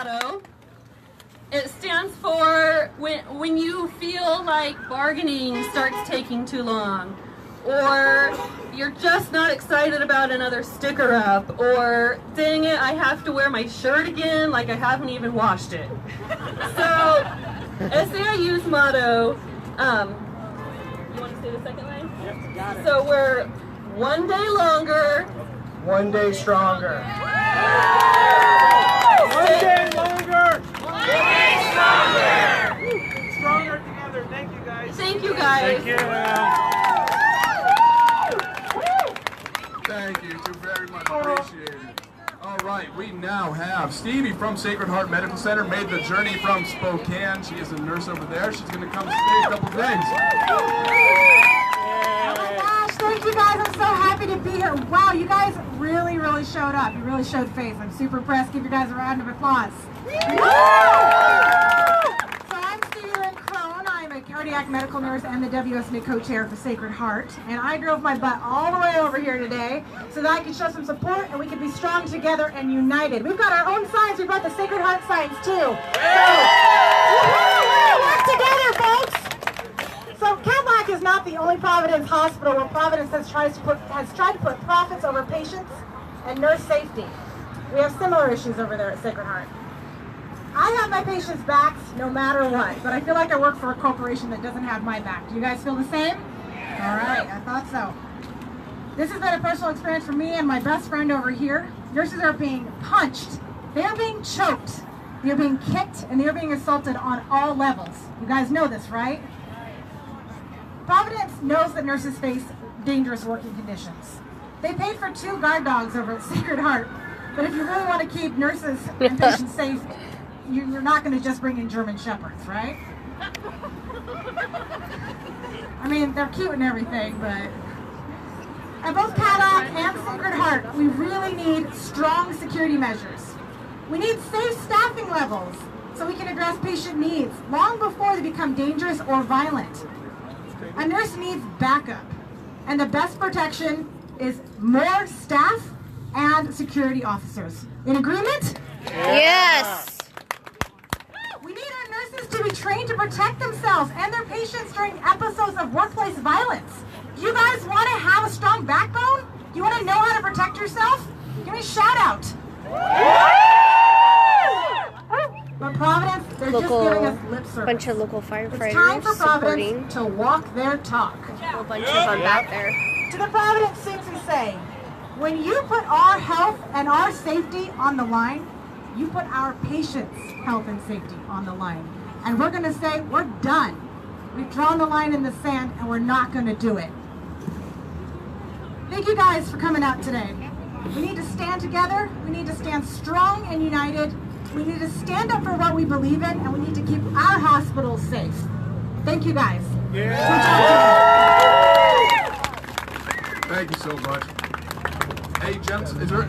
motto. It stands for when you feel like bargaining starts taking too long, or you're just not excited about another sticker up, or dang it, I have to wear my shirt again like I haven't even washed it. So, SAIU's motto, you want to say the second line? Yep, got it. So we're one day longer, one day stronger. One day longer. One day stronger. Stronger together. Thank you, guys. Thank you, guys. Thank you. Thank you too very much. Appreciate it. All right, we now have Stevie from Sacred Heart Medical Center, made the journey from Spokane. She is a nurse over there. She's going to come say a couple things. Thank you guys, I'm so happy to be here. Wow, you guys really showed up. You really showed face. I'm super impressed. Give you guys a round of applause. So I'm Stevie Crone. I'm a cardiac medical nurse and the WSNA co-chair for Sacred Heart. And I drove my butt all the way over here today so that I could show some support and we could be strong together and united. We've got our own signs. We've got the Sacred Heart signs too. So, work together, folks. So Kadlec is not the only Providence hospital where Providence has tried to put profits over patients and nurse safety. We have similar issues over there at Sacred Heart. I have my patients' backs no matter what, but I feel like I work for a corporation that doesn't have my back. Do you guys feel the same? All right, I thought so. This has been a personal experience for me and my best friend over here. Nurses are being punched, they're being choked, they're being kicked, and they're being assaulted on all levels. You guys know this, right? Providence knows that nurses face dangerous working conditions. They paid for 2 guard dogs over at Sacred Heart, but if you really want to keep nurses and patients safe, you're not going to just bring in German Shepherds, right? I mean, they're cute and everything, but at both Kadlec and Sacred Heart, we really need strong security measures. We need safe staffing levels so we can address patient needs long before they become dangerous or violent. A nurse needs backup, and the best protection is more staff and security officers. In agreement? Yes. We need our nurses to be trained to protect themselves and their patients during episodes of workplace violence. Do you guys want to have a strong backbone? Do you want to know how to protect yourself? Give me a shout out. But Providence, they're just giving us lip service. Bunch of local firefighters it's time for Providence supporting. to walk their talk. A whole bunch of them back there. To the Providence students we say, when you put our health and our safety on the line, you put our patients' health and safety on the line. And we're going to say, we're done. We've drawn the line in the sand and we're not going to do it. Thank you guys for coming out today. We need to stand together. We need to stand strong and united. We need to stand up for what we believe in, and we need to keep our hospitals safe. Thank you, guys. Thank you so much. Hey, gents, is there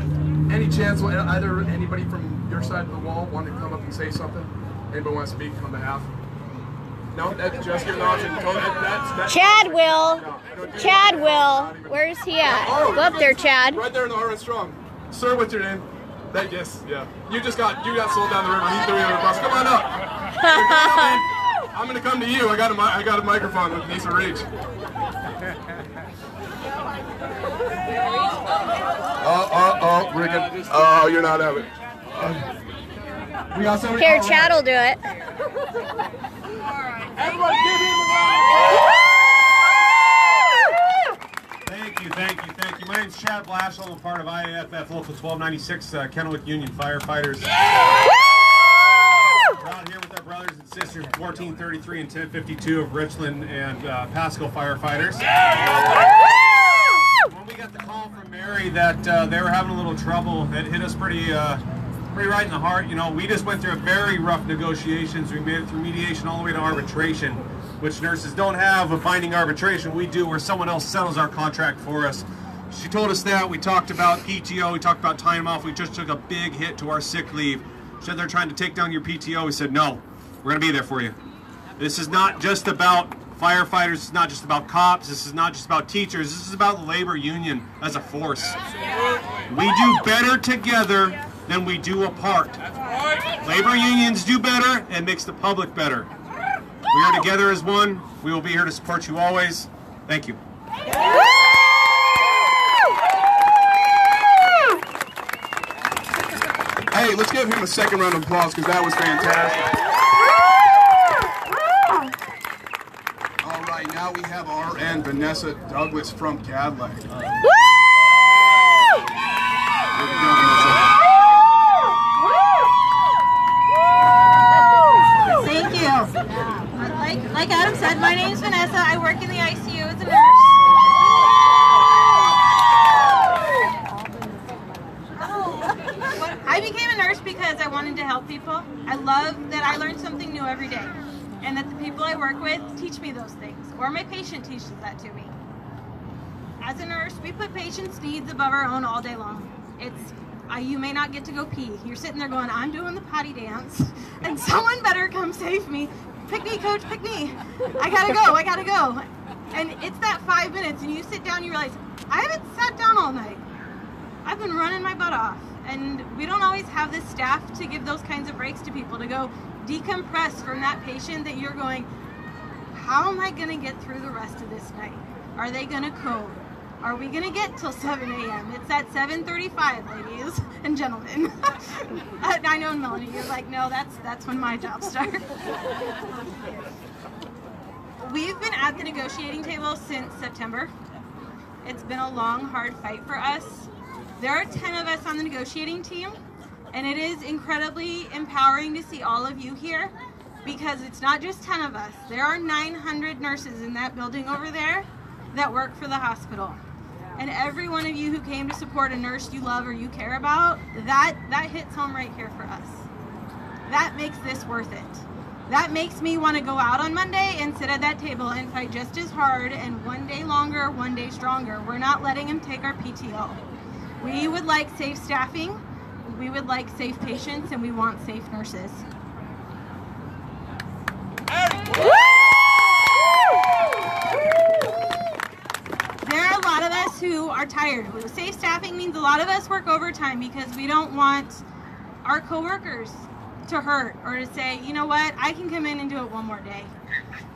any chance either anybody from your side of the wall want to come up and say something? Anybody want to speak on behalf? No, that's just give an option. Chad will. Chad will. Where's he at? Oh, Go up there, Chad. Right there in the RN Strong. Sir, what's your name? Yes, yeah. You got sold down the river. He threw you under the bus. Come on up. I'm gonna come to you. I got a microphone with Nisa Reach. Rick. Oh, you're not having it. We got somebody. Here, Chad will do it. Everyone give him a round. Thank you. My name's Chad Blashill. I'm a part of IAFF Local 1296, Kennewick Union Firefighters. We're out here with our brothers and sisters, 1433 and 1052 of Richland and Pasco firefighters. When we got the call from Mary that they were having a little trouble, it hit us pretty right in the heart. You know, we just went through a very rough negotiations. We made it through mediation all the way to arbitration, which nurses don't have a binding arbitration. We do, where someone else settles our contract for us. She told us that. We talked about PTO. We talked about time off. We just took a big hit to our sick leave. She said they're trying to take down your PTO. We said, no, we're going to be there for you. This is not just about firefighters. It's not just about cops. This is not just about teachers. This is about the labor union as a force. We do better together then we do a part. Labor unions do better, and makes the public better. We are together as one. We will be here to support you always. Thank you. Hey, let's give him a second round of applause because that was fantastic. All right, now we have RN Vanessa Douglas from Kadlec. Thank you. Like Adam said, my name is Vanessa. I work in the ICU as a nurse. I became a nurse because I wanted to help people. I love that I learn something new every day, and that the people I work with teach me those things, or my patient teaches that to me. As a nurse, we put patients' needs above our own all day long. You may not get to go pee. You're sitting there going, I'm doing the potty dance, and someone better come save me. Pick me, coach, pick me. I gotta go, I gotta go. And it's that 5 minutes, and you sit down and you realize, I haven't sat down all night. I've been running my butt off. And we don't always have the staff to give those kinds of breaks to people, to go decompress from that patient that you're going, how am I gonna get through the rest of this night? Are they gonna code? Are we gonna get till 7 a.m.? It's at 7:35, ladies and gentlemen. I know, Melanie, you're like, no, that's when my job starts. We've been at the negotiating table since September. It's been a long, hard fight for us. There are 10 of us on the negotiating team, and it is incredibly empowering to see all of you here, because it's not just 10 of us. There are 900 nurses in that building over there that work for the hospital. And every one of you who came to support a nurse you love or you care about, that hits home right here for us. That makes this worth it. That makes me want to go out on Monday and sit at that table and fight just as hard, and one day longer, one day stronger. We're not letting them take our PTO. We would like safe staffing, we would like safe patients, and we want safe nurses. There are a lot of us who are tired. Safe staffing means a lot of us work overtime because we don't want our coworkers to hurt, or to say, you know what, I can come in and do it one more day.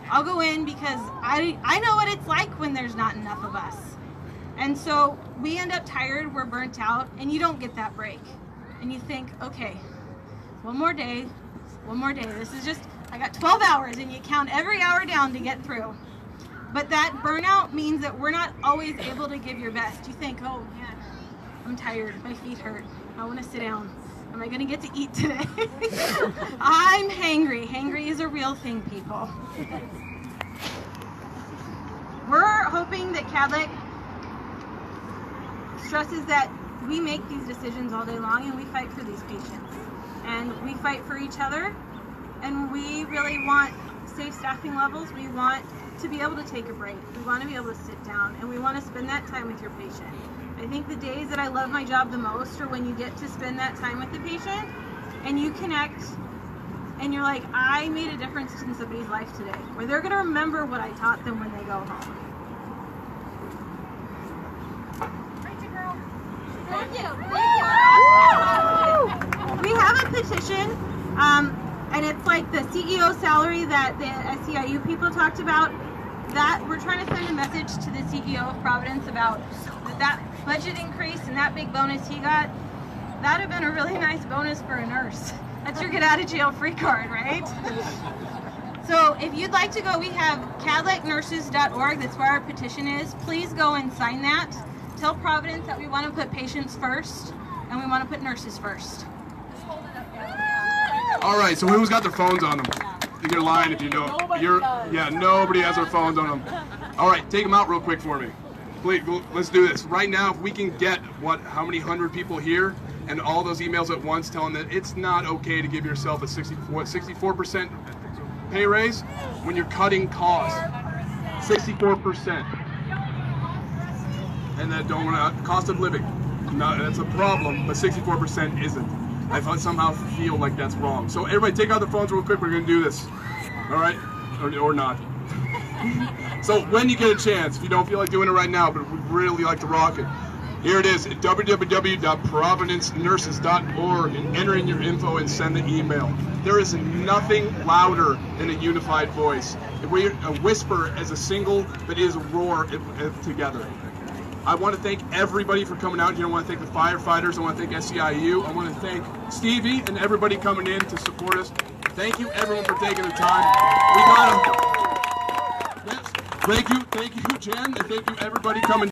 I'll go in because I know what it's like when there's not enough of us. And so we end up tired, we're burnt out, and you don't get that break. And you think, okay, one more day. This is just, I got 12 hours, and you count every hour down to get through. But that burnout means that we're not always able to give your best. You think, oh man, I'm tired, my feet hurt, I want to sit down. Am I going to get to eat today? I'm hangry. Hangry is a real thing, people. We're hoping that Kadlec stresses that we make these decisions all day long, and we fight for these patients. And we fight for each other, and we really want safe staffing levels. We want to be able to take a break. We want to be able to sit down, and we want to spend that time with your patient. I think the days that I love my job the most are when you get to spend that time with the patient and you connect and you're like, I made a difference in somebody's life today, where they're going to remember what I taught them when they go home. Thank you. We have a petition, and it's like the CEO salary that the SEIU people talked about. That we're trying to send a message to the CEO of Providence about that budget increase and that big bonus he got. That'd have been a really nice bonus for a nurse. That's your get out of jail free card, right? So if you'd like to go, we have kadlecnurses.org. That's where our petition is. Please go and sign that. Tell Providence that we want to put patients first and we want to put nurses first. All right, so who's got their phones on them? You're lying if you don't. Nobody has their phones on them. All right, take them out real quick for me. Please, let's do this. Right now, if we can get, how many hundred people here and all those emails at once telling that it's not okay to give yourself a 64% pay raise when you're cutting costs. 64%. And that cost of living. No, that's a problem, but 64% isn't. I somehow feel like that's wrong. So everybody take out the phones real quick, we're gonna do this. All right, or not. So when you get a chance, if you don't feel like doing it right now, but we'd really like to rock it, Here it is, www.providencenurses.org, and enter in your info and send the email. There is nothing louder than a unified voice. We're a whisper as a single, but it is a roar together. I want to thank everybody for coming out. I want to thank the firefighters. I want to thank SEIU. I want to thank Stevie and everybody coming in to support us. Thank you, everyone, for taking the time. We got them. Yes. Thank you, Jen, and thank you, everybody coming.